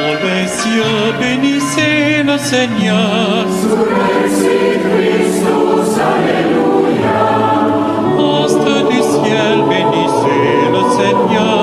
Dans les cieux, bénissez le Seigneur. Sur les cieux, Christus, Alléluia. Astres du ciel, bénissez le Seigneur.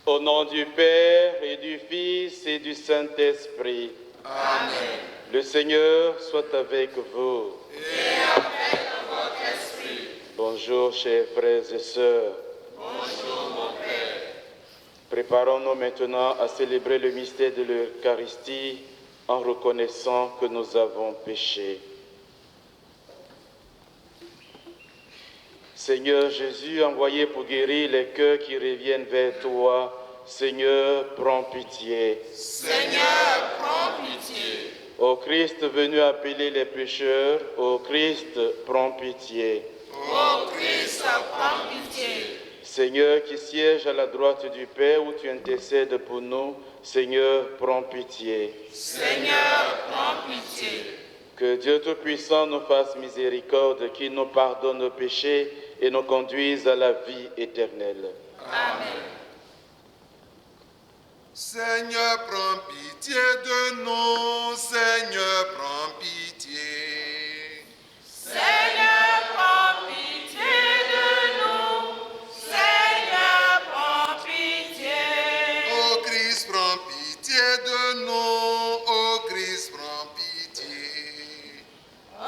Au nom du Père et du Fils et du Saint-Esprit. Amen. Le Seigneur soit avec vous. Et avec votre esprit. Bonjour, chers frères et sœurs. Bonjour, mon Père. Préparons-nous maintenant à célébrer le mystère de l'Eucharistie en reconnaissant que nous avons péché. Seigneur Jésus, envoyé pour guérir les cœurs qui reviennent vers toi, Seigneur, prends pitié. Seigneur, prends pitié. Ô Christ venu appeler les pécheurs, ô Christ, prends pitié. Ô Christ, prends pitié. Seigneur qui siège à la droite du Père où tu intercèdes pour nous, Seigneur, prends pitié. Seigneur, prends pitié. Que Dieu Tout-Puissant nous fasse miséricorde, qu'il nous pardonne nos péchés et nous conduise à la vie éternelle. Amen. Seigneur, prends pitié de nous. Seigneur, prends pitié. Seigneur, prends pitié de nous. Seigneur, prends pitié. Ô Christ, prends pitié de nous. Ô Christ, prends pitié. Ô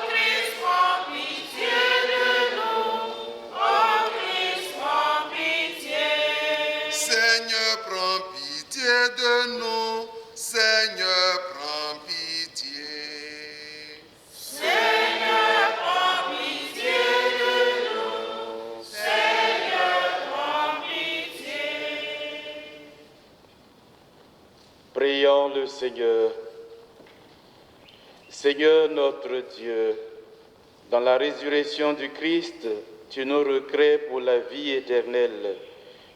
Christ, prends pitié de nous. Ô Christ, prends pitié. Seigneur, prends pitié de nous. Seigneur, prends pitié. Seigneur, prends pitié de nous. Seigneur, prends pitié. Prions le Seigneur. Seigneur notre Dieu, dans la résurrection du Christ, tu nous recrées pour la vie éternelle.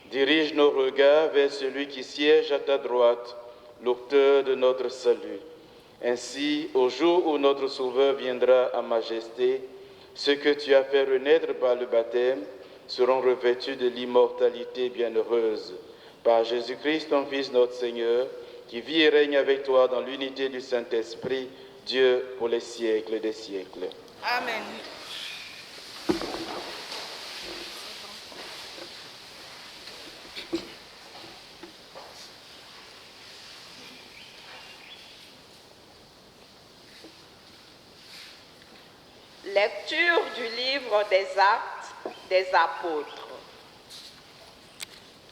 Dirige nos regards vers celui qui siège à ta droite, l'auteur de notre salut. Ainsi, au jour où notre Sauveur viendra à majesté, ceux que tu as fait renaître par le baptême seront revêtus de l'immortalité bienheureuse. Par Jésus-Christ, ton Fils, notre Seigneur, qui vit et règne avec toi dans l'unité du Saint-Esprit, Dieu pour les siècles des siècles. Amen. Lecture du livre des Actes des Apôtres.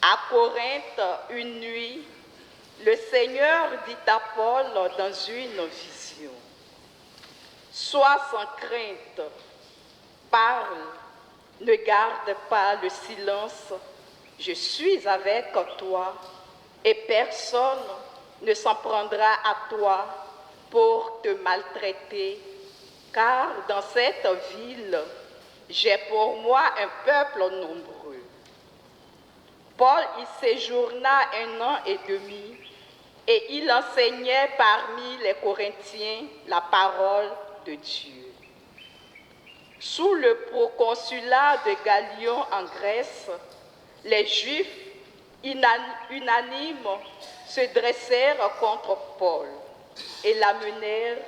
À Corinthe, une nuit, le Seigneur dit à Paul dans une vision: sois sans crainte, parle, ne garde pas le silence, je suis avec toi et personne ne s'en prendra à toi pour te maltraiter, car dans cette ville, j'ai pour moi un peuple nombreux. Paul y séjourna 1 an et demi et il enseignait parmi les Corinthiens la parole de Dieu. Sous le proconsulat de Galion en Grèce, les Juifs unanimes se dressèrent contre Paul et l'amenèrent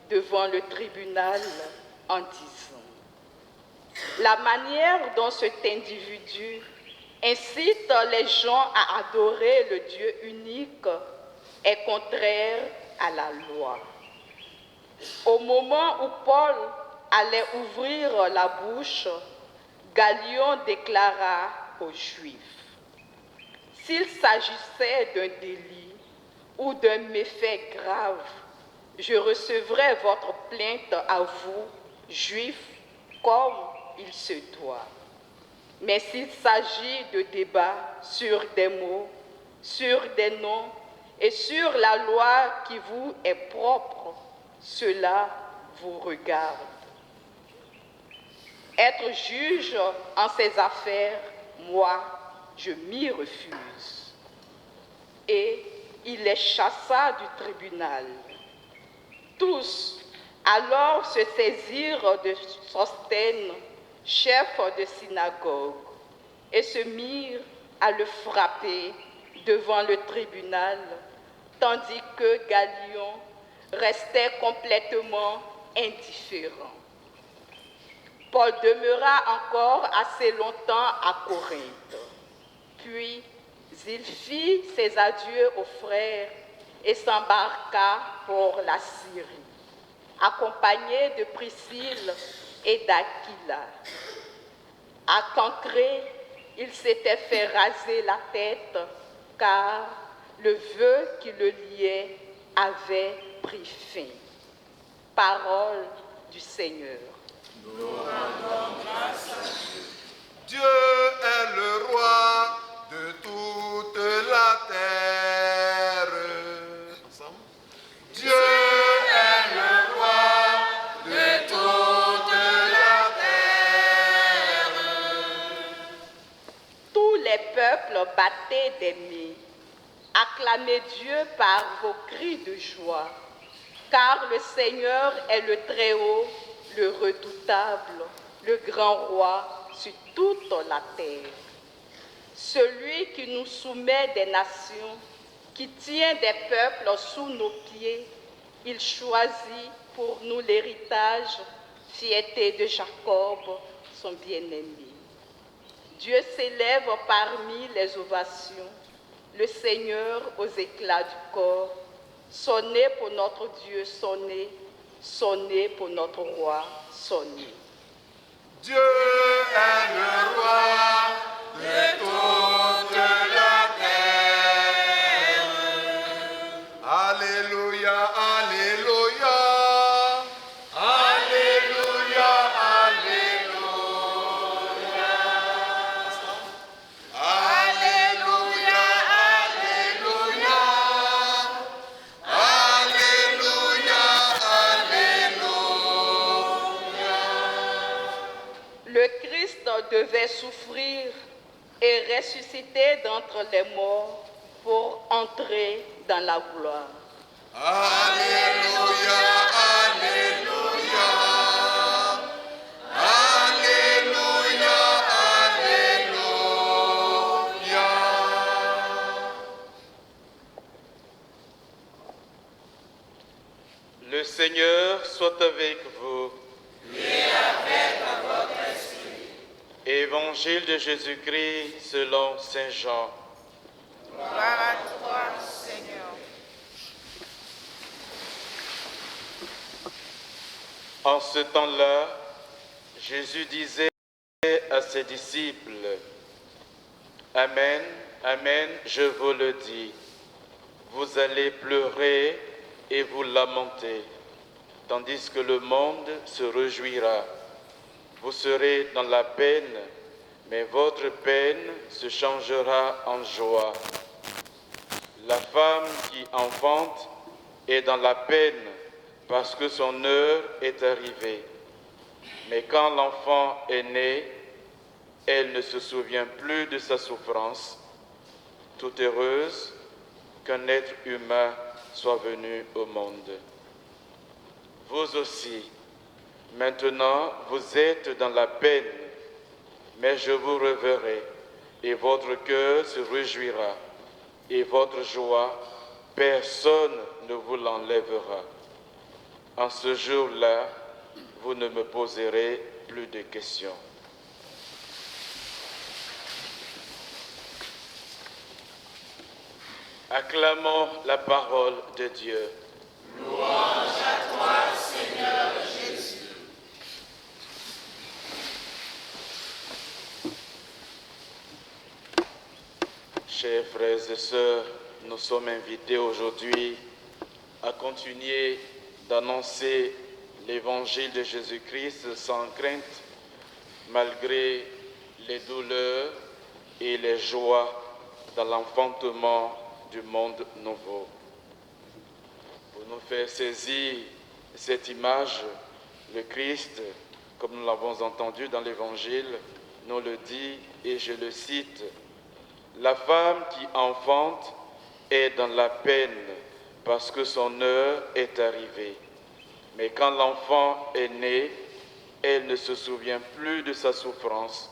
devant le tribunal en disant: la manière dont cet individu incite les gens à adorer le Dieu unique est contraire à la loi. Au moment où Paul allait ouvrir la bouche, Galion déclara aux Juifs: « S'il s'agissait d'un délit ou d'un méfait grave, je recevrai votre plainte à vous, Juifs, comme il se doit. Mais s'il s'agit de débats sur des mots, sur des noms et sur la loi qui vous est propre, cela vous regarde. Être juge en ces affaires, moi, je m'y refuse. » Et il les chassa du tribunal. Tous alors se saisirent de Sosthène, chef de synagogue, et se mirent à le frapper devant le tribunal, tandis que Galion restait complètement indifférent. Paul demeura encore assez longtemps à Corinthe. Puis il fit ses adieux aux frères et s'embarqua pour la Syrie, accompagné de Priscille et d'Aquila. À Cancré, il s'était fait raser la tête, car le vœu qui le liait avait pris fin. Parole du Seigneur. Nous rendons grâce à Dieu. Dieu est le roi de toute la terre. Ensemble. Dieu est le roi de toute la terre. Tous les peuples battaient des mains. Acclamez Dieu par vos cris de joie, car le Seigneur est le Très-Haut, le redoutable, le grand roi sur toute la terre. Celui qui nous soumet des nations, qui tient des peuples sous nos pieds, il choisit pour nous l'héritage, fierté de Jacob, son bien-aimé. Dieu s'élève parmi les ovations, le Seigneur aux éclats du corps. Sonnez pour notre Dieu, sonnez, sonnez pour notre roi, sonnez. Dieu est le roi de toute la terre. Alléluia, alléluia. Alléluia, alléluia. Alléluia, alléluia. Alléluia, alléluia. Le Christ devait souffrir et ressusciter d'entre les morts pour entrer dans la gloire. Alléluia, alléluia. Alléluia, alléluia. Le Seigneur soit avec vous. Évangile de Jésus-Christ selon Saint Jean. Gloire à toi, Seigneur. En ce temps-là, Jésus disait à ses disciples: Amen, amen, je vous le dis, vous allez pleurer et vous lamenter, tandis que le monde se réjouira. Vous serez dans la peine, mais votre peine se changera en joie. La femme qui enfante est dans la peine parce que son heure est arrivée. Mais quand l'enfant est né, elle ne se souvient plus de sa souffrance, tout heureuse qu'un être humain soit venu au monde. Vous aussi, maintenant, vous êtes dans la peine, mais je vous reverrai, et votre cœur se réjouira, et votre joie, personne ne vous l'enlèvera. En ce jour-là, vous ne me poserez plus de questions. Acclamons la parole de Dieu. Louange à toi, Seigneur Jésus. Chers frères et sœurs, nous sommes invités aujourd'hui à continuer d'annoncer l'évangile de Jésus-Christ sans crainte, malgré les douleurs et les joies dans l'enfantement du monde nouveau. Pour nous faire saisir cette image, le Christ, comme nous l'avons entendu dans l'Évangile, nous le dit, et je le cite, « La femme qui enfante est dans la peine parce que son heure est arrivée. Mais quand l'enfant est né, elle ne se souvient plus de sa souffrance,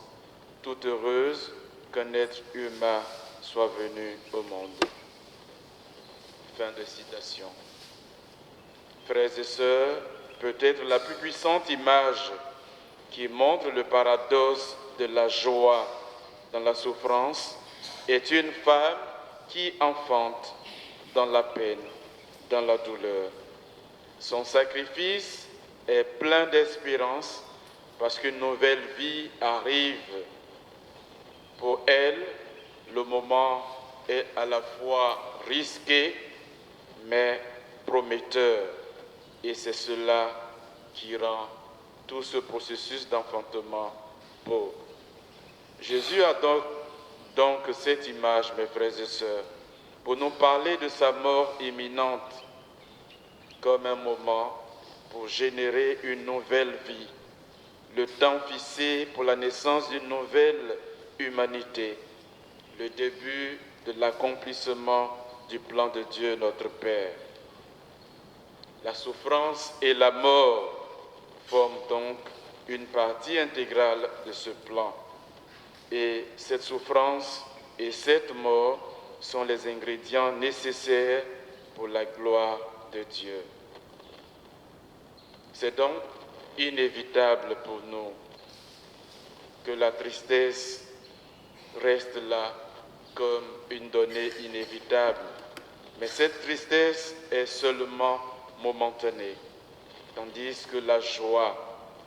toute heureuse qu'un être humain soit venu au monde. » Fin de citation. Frères et sœurs, peut-être la plus puissante image qui montre le paradoxe de la joie dans la souffrance est une femme qui enfante dans la peine, dans la douleur. Son sacrifice est plein d'espérance parce qu'une nouvelle vie arrive. Pour elle, le moment est à la fois risqué, mais prometteur. Et c'est cela qui rend tout ce processus d'enfantement beau. Jésus a donc cette image, mes frères et sœurs, pour nous parler de sa mort imminente comme un moment pour générer une nouvelle vie, le temps fixé pour la naissance d'une nouvelle humanité, le début de l'accomplissement du plan de Dieu notre Père. La souffrance et la mort forment donc une partie intégrale de ce plan. Et cette souffrance et cette mort sont les ingrédients nécessaires pour la gloire de Dieu. C'est donc inévitable pour nous que la tristesse reste là comme une donnée inévitable. Mais cette tristesse est seulement momentanée, tandis que la joie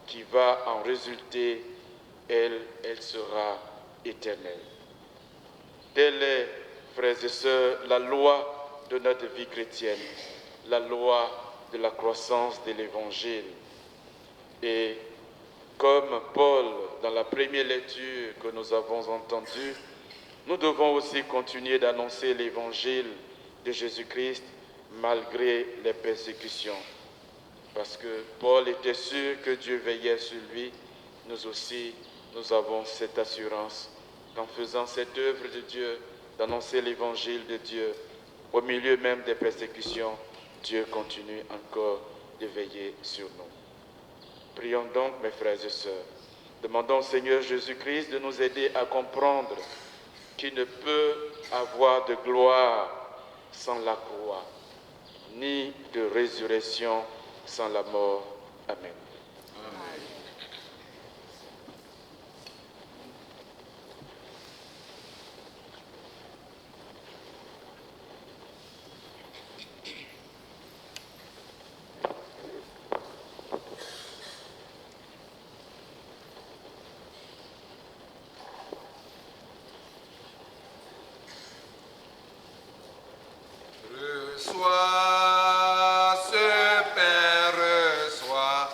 qui va en résulter, elle sera éternelle. Telle est, frères et sœurs, la loi de notre vie chrétienne, la loi de la croissance de l'Évangile. Et comme Paul, dans la première lecture que nous avons entendue, nous devons aussi continuer d'annoncer l'Évangile de Jésus-Christ malgré les persécutions. Parce que Paul était sûr que Dieu veillait sur lui, nous aussi, nous avons cette assurance qu'en faisant cette œuvre de Dieu, d'annoncer l'Évangile de Dieu, au milieu même des persécutions, Dieu continue encore de veiller sur nous. Prions donc, mes frères et sœurs. Demandons au Seigneur Jésus-Christ de nous aider à comprendre qu'il ne peut avoir de gloire sans la croix, ni de résurrection sans la mort. Amen. Reçois ce Père, reçois.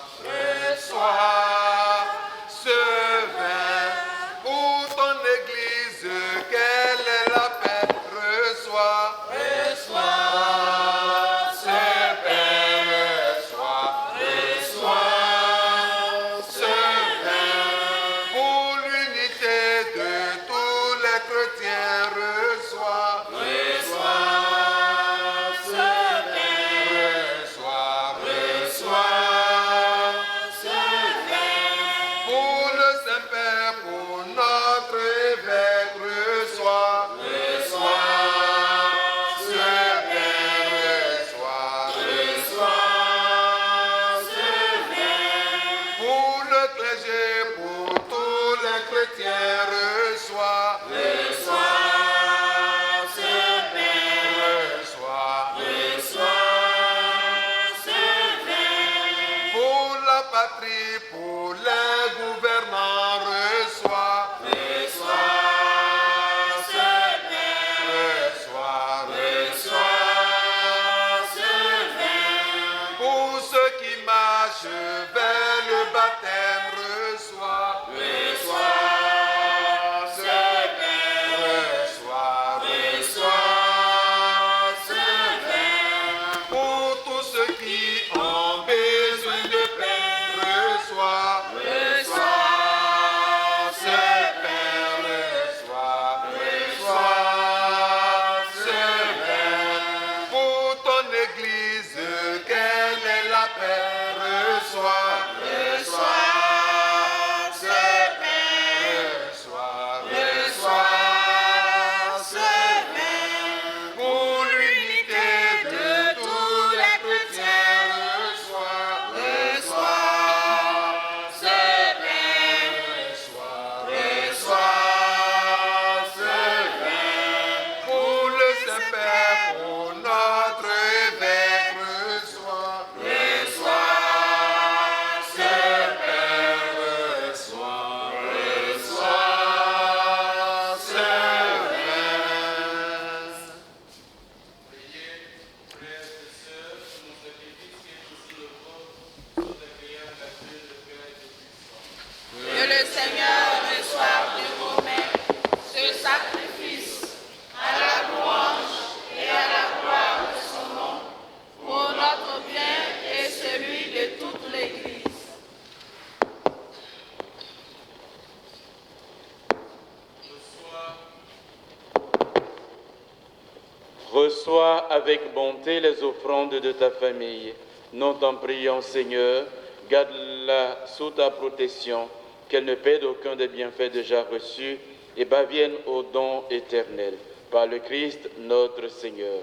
Reçois avec bonté les offrandes de ta famille. Nous t'en prions, Seigneur, garde-la sous ta protection, qu'elle ne perde aucun des bienfaits déjà reçus et parvienne au don éternel. Par le Christ notre Seigneur.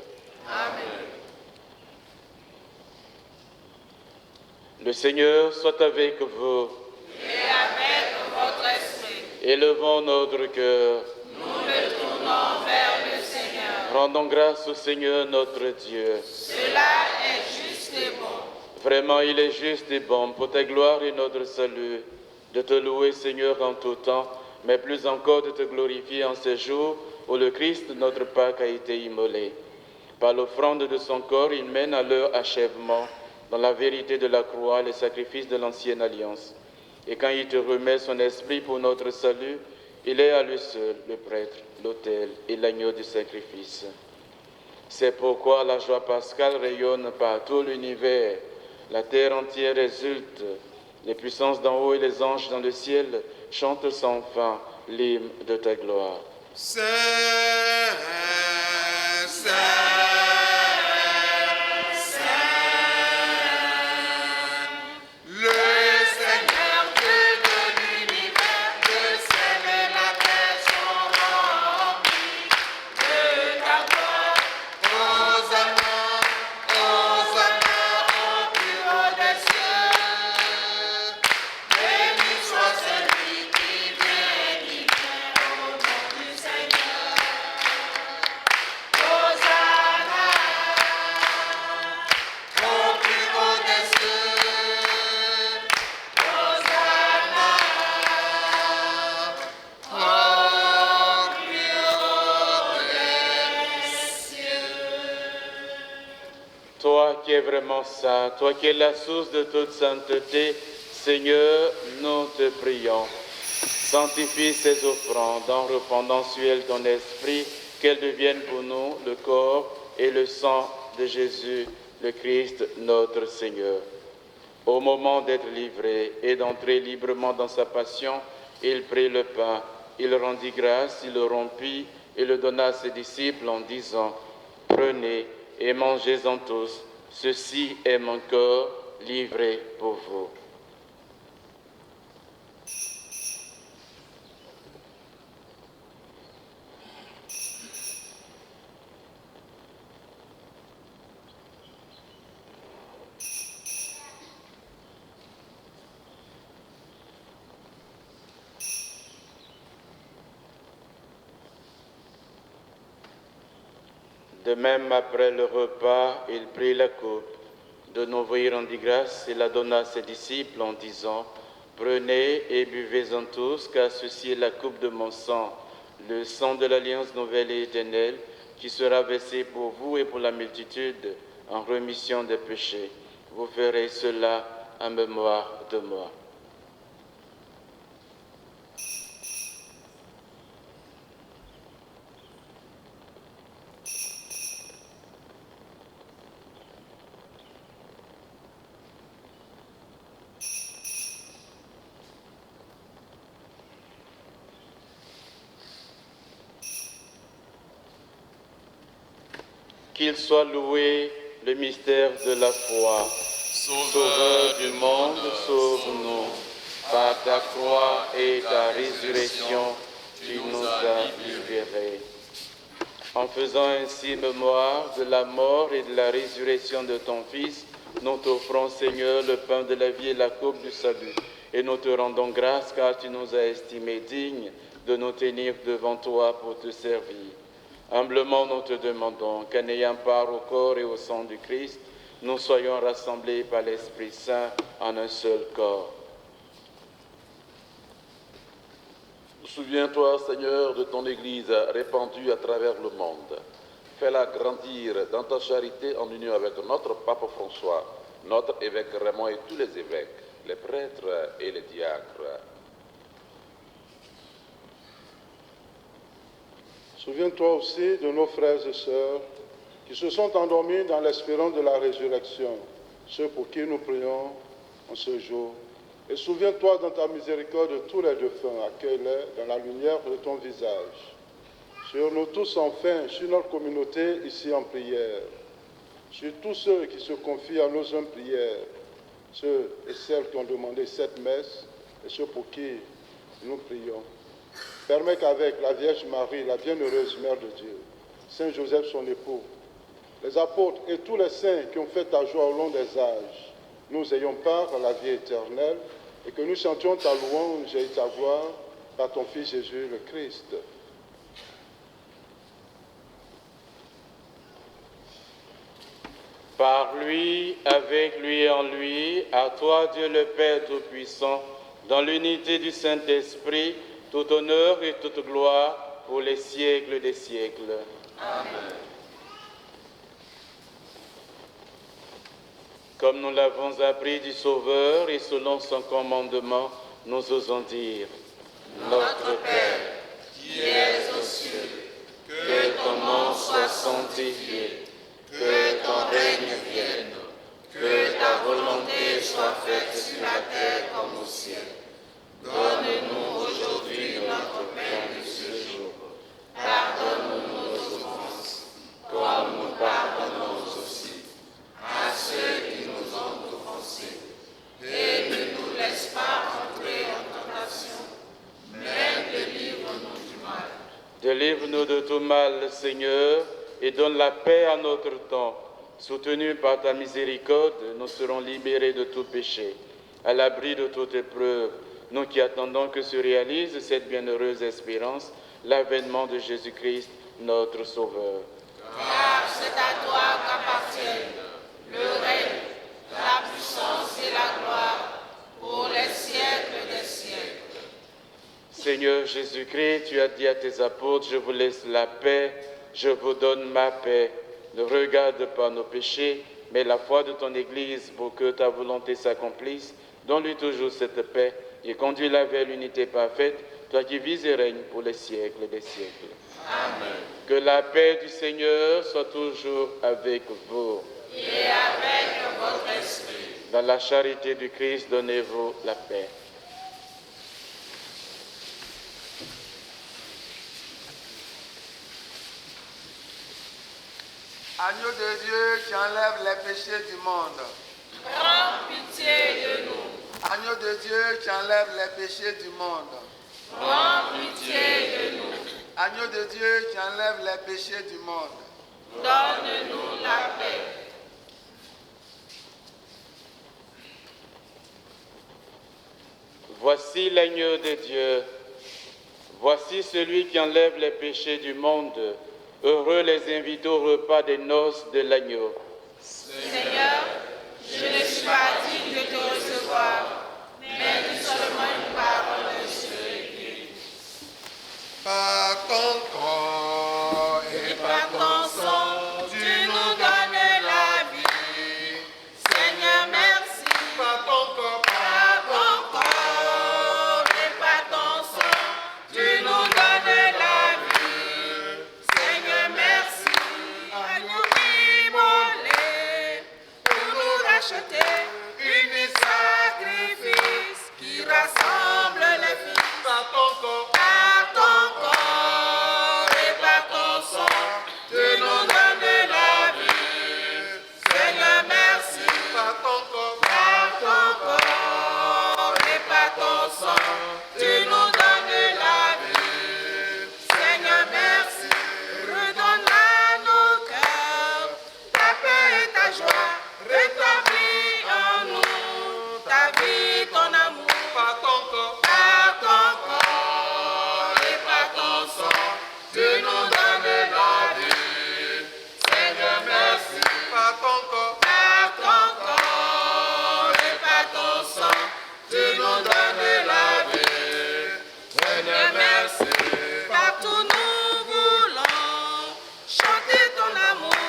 Amen. Le Seigneur soit avec vous. Et avec votre esprit. Élevons notre cœur. Nous le tournons vers le Seigneur. Rendons grâce au Seigneur notre Dieu. Cela est juste et bon. Vraiment, il est juste et bon pour ta gloire et notre salut, de te louer, Seigneur, en tout temps, mais plus encore de te glorifier en ces jours où le Christ, notre Pâque, a été immolé. Par l'offrande de son corps, il mène à leur achèvement, dans la vérité de la croix, les sacrifices de l'ancienne alliance. Et quand il te remet son esprit pour notre salut, il est à lui seul le prêtre, l'autel et l'agneau du sacrifice. C'est pourquoi la joie pascale rayonne par tout l'univers. La terre entière résulte. Les puissances d'en haut et les anges dans le ciel chantent sans fin l'hymne de ta gloire. Saint, Saint, Saint, le Seigneur Dieu de l'univers, le ciel et la terre sont remplis de ta gloire. Hosanna, Hosanna au plus haut des cieux. Béni soit celui qui vient au nom du Seigneur. Hosanna au plus haut des cieux. Hosanna au plus haut des cieux. Toi qui es vraiment saint, toi qui es la source de toute sainteté, Seigneur, nous te prions. Sanctifie ces offrandes en répandant sur elles ton esprit, qu'elles deviennent pour nous le corps et le sang de Jésus, le Christ, notre Seigneur. Au moment d'être livré et d'entrer librement dans sa passion, il prit le pain, il rendit grâce, il le rompit et le donna à ses disciples en disant : Prenez et mangez-en tous, ceci est mon corps livré pour vous. De même, après le repas, il prit la coupe. De nouveau, il rendit grâce et la donna à ses disciples en disant : Prenez et buvez-en tous, car ceci est la coupe de mon sang, le sang de l'alliance nouvelle et éternelle, qui sera versé pour vous et pour la multitude en remission des péchés. Vous ferez cela en mémoire de moi. Qu'il soit loué le mystère de la foi. Sauveur du monde, sauve-nous. Par ta croix et ta résurrection, tu nous as libérés. En faisant ainsi mémoire de la mort et de la résurrection de ton Fils, nous t'offrons, Seigneur, le pain de la vie et la coupe du salut. Et nous te rendons grâce car tu nous as estimés dignes de nous tenir devant toi pour te servir. Humblement, nous te demandons qu'en ayant part au corps et au sang du Christ, nous soyons rassemblés par l'Esprit Saint en un seul corps. Souviens-toi, Seigneur, de ton Église répandue à travers le monde. Fais-la grandir dans ta charité en union avec notre Pape François, notre évêque Raymond et tous les évêques, les prêtres et les diacres. Souviens-toi aussi de nos frères et sœurs qui se sont endormis dans l'espérance de la résurrection, ceux pour qui nous prions en ce jour. Et souviens-toi dans ta miséricorde de tous les défunts, accueille-les dans la lumière de ton visage. sur nous tous enfin, sur notre communauté ici en prière, sur tous ceux qui se confient à nos hommes prières, ceux et celles qui ont demandé cette messe et ceux pour qui nous prions. Permets qu'avec la Vierge Marie, la bienheureuse Mère de Dieu, Saint Joseph son époux, les apôtres et tous les saints qui ont fait ta joie au long des âges, nous ayons part à la vie éternelle et que nous chantions ta louange et ta gloire par ton Fils Jésus le Christ. Par lui, avec lui et en lui, à toi Dieu le Père Tout-Puissant, dans l'unité du Saint-Esprit, tout honneur et toute gloire pour les siècles des siècles. Amen. Comme nous l'avons appris du Sauveur et selon son commandement, nous osons dire: Notre Père, qui es aux cieux, que ton nom soit sanctifié, que ton règne vienne, que ta volonté soit faite sur la terre comme au ciel. Donne-nous aujourd'hui notre pain de ce jour. Pardonne-nous nos offenses, comme nous pardonnons aussi à ceux qui nous ont offensés. Et ne nous laisse pas entrer en tentation, mais délivre-nous du mal. Délivre-nous de tout mal, Seigneur, et donne la paix à notre temps. Soutenus par ta miséricorde, nous serons libérés de tout péché, à l'abri de toute épreuve, nous qui attendons que se réalise cette bienheureuse espérance, l'avènement de Jésus-Christ, notre Sauveur. Car c'est à toi qu'appartiennent le règne, la puissance et la gloire pour les siècles des siècles. Seigneur Jésus-Christ, tu as dit à tes apôtres: je vous laisse la paix, je vous donne ma paix. Ne regarde pas nos péchés, mais la foi de ton Église pour que ta volonté s'accomplisse. Donne-lui toujours cette paix et conduis-la vers l'unité parfaite, toi qui vis et règnes pour les siècles des siècles. Amen. Que la paix du Seigneur soit toujours avec vous. Et avec votre esprit. Dans la charité du Christ, donnez-vous la paix. Agneau de Dieu qui enlève les péchés du monde. Prends pitié de nous. Agneau de Dieu qui enlève les péchés du monde. Prends pitié de nous. Agneau de Dieu qui enlève les péchés du monde. Donne-nous la paix. Voici l'agneau de Dieu. Voici celui qui enlève les péchés du monde. Heureux les invités au repas des noces de l'agneau. Seigneur, je ne suis pas digne de te recevoir, mais dis seulement une parole et je serai guéri. Par ton corps et Par ton sang, tu nous donnes la vie. Seigneur, merci. par ton corps, Par ton corps et par ton sang, tu nous donnes la vie. Seigneur, merci. Agneau immolé pour nous racheter. Uni sacrifice qui rassemble les fils. par ton corps, Par ton corps et par ton sang, tu nous donnes la vie. Seigneur, merci. par ton corps, Par ton corps et par ton sang, tu nous donnes la vie. Seigneur, merci. Redonne à nos cœurs ta paix et ta joie. Rétablis en nous ta vie, ton amour. par ton corps, Par ton corps et par ton sang, tu nous donnes la vie. Seigneur, merci. par ton corps, Par ton corps et par ton sang, tu nous donnes la vie. Seigneur, merci. Partout nous voulons chanter ton amour.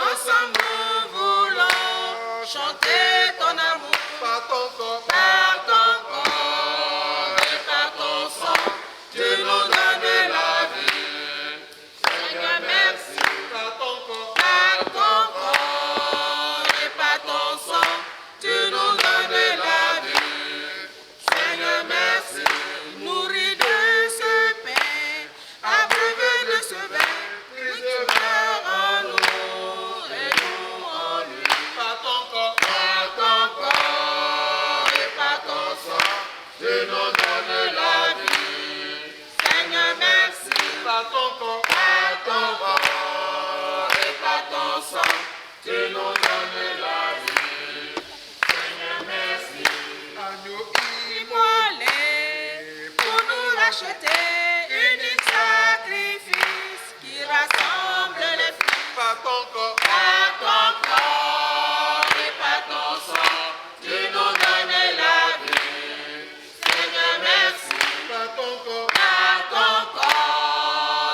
Ensemble nous voulons chanter ton amour. par ton corps, Par ton corps et par ton sang, tu nous donnes la vie. Seigneur, merci. par ton corps, Par ton corps et par ton sang, tu nous donnes la vie. Seigneur, merci. Nourris de ce par ton corps, et par ton sang, tu nous donnes la vie. Seigneur, merci. Agneau immolé pour nous racheter, unique sacrifice qui rassemble les filles. Par ton corps, Et par ton sang, tu nous donnes la vie. Seigneur, merci. par ton corps,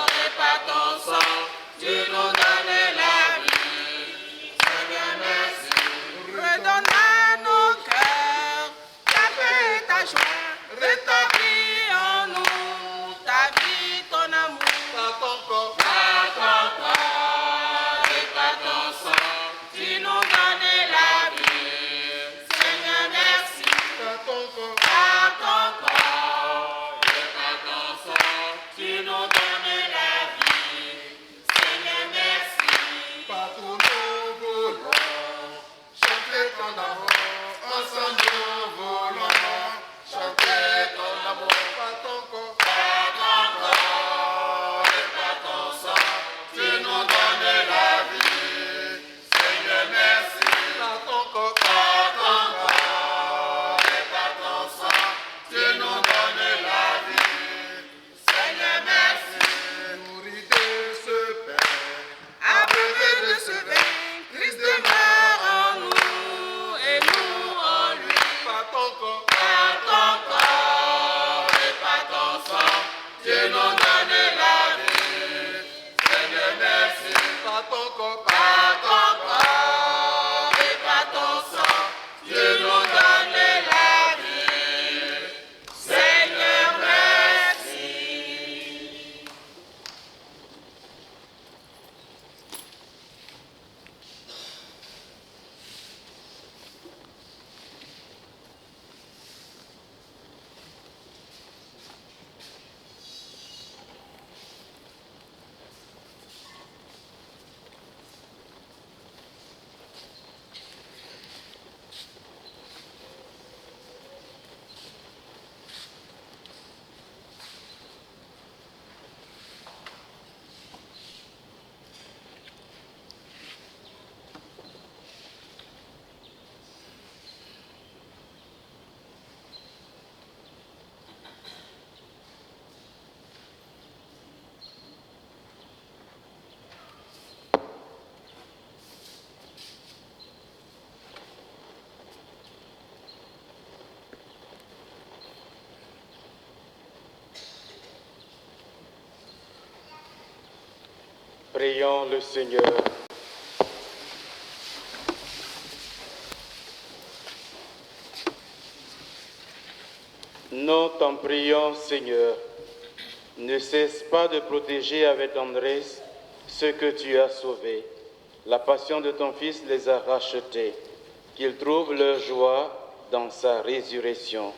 Et par ton sang, tu nous donnes la vie. Seigneur, merci. Redonne à nos cœurs ta paix et ta joie. Rétablis en nous ta vie, ton amour. par ton corps, Et par ton sang, tu nous donnes la vie. Seigneur, merci. par ton corps, Et par ton sang, tu nous donnes la vie. Seigneur, merci. partout nous voulons chanter ton amour. Ensemble nous voulons chanter ton amour. Par ton corps, Et par ton sang, tu nous donnes la vie. Seigneur, merci. par ton corps, Et par ton sang, tu nous donnes la vie. Seigneur, merci. nourri de ce pain, Abreuvé de ce vin, Christ demeure en nous et nous en lui. par ton corps, Et par ton sang, tu nous donnes la vie. Seigneur, merci. par ton corps, Et par ton sang, tu nous donnes la vie. Seigneur, merci. Prions le Seigneur. Nous t'en prions, Seigneur. Ne cesse pas de protéger avec tendresse ceux que tu as sauvés. La passion de ton Fils les a rachetés. Qu'ils trouvent leur joie dans sa résurrection.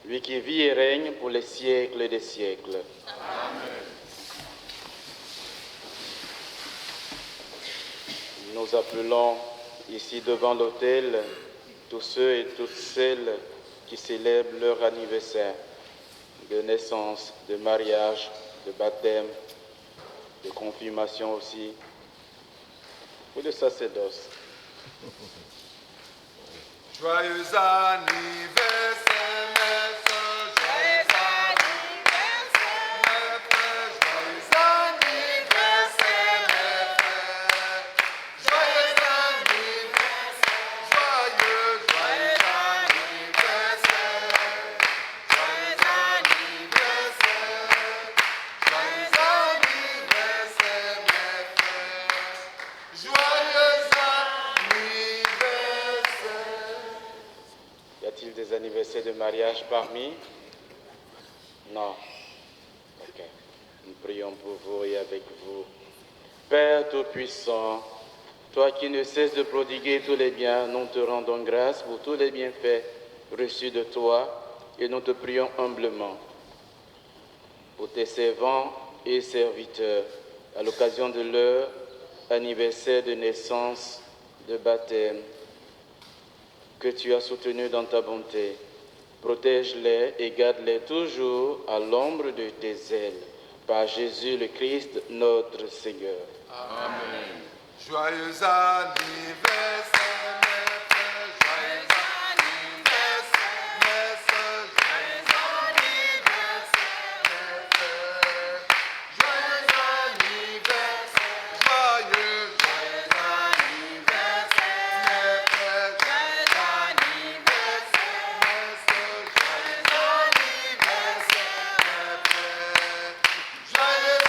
Lui qui vit et règne pour les siècles des siècles. Nous appelons ici devant l'autel tous ceux et toutes celles qui célèbrent leur anniversaire de naissance, de mariage, de baptême, de confirmation aussi, ou de sacerdoce. joyeux anniversaire, mes soeurs, joyeux anniversaire, mes frères, joyeux anniversaire, mes frères, joyeux anniversaire, joyeux anniversaire, joyeux anniversaire, joyeux anniversaire, mes frères, joyeux anniversaire. Y a-t-il des anniversaires de mariage parmi? Non. Ok. Nous prions pour vous et avec vous. Père Tout-Puissant, toi qui ne cesses de prodiguer tous les biens, nous te rendons grâce pour tous les bienfaits reçus de toi et nous te prions humblement pour tes servants et serviteurs à l'occasion de leur anniversaire de naissance, de baptême, que tu as soutenu dans ta bonté. Protège-les et garde-les toujours à l'ombre de tes ailes, Par Jésus le Christ, notre Seigneur. Amen. Joyeux anniversaire, mes frères, joyeux anniversaire, mes sœurs, joyeux anniversaire, mes frères, joyeux anniversaire, joyeux anniversaire, mes frères, joyeux anniversaire, mes sœurs, joyeux anniversaire, mes frères, joyeux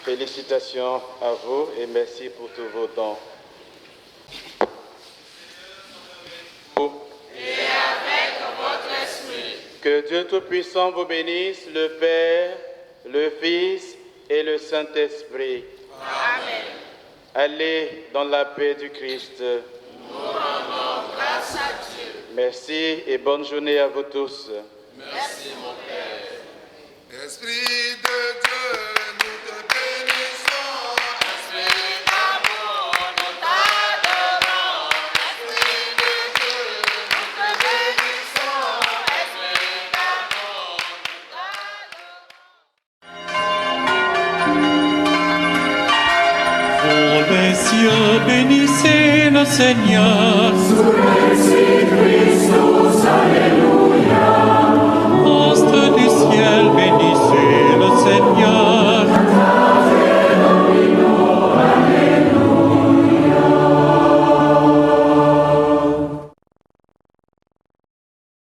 Félicitations à vous et merci pour tous vos dons. Et avec votre esprit. Que Dieu Tout-Puissant vous bénisse, le Père, le Fils et le Saint-Esprit. Amen. Allez dans la paix du Christ. Nous rendons grâce à Dieu. Merci et bonne journée à vous tous. Merci mon Père. Esprit de Dieu, nous te bénissons. Esprit d'amour, nous t'adorons. Esprit de Dieu, nous te bénissons. Esprit d'amour, nous t'adorons. Ô les cieux, bénissez le Seigneur. Sous les Christ.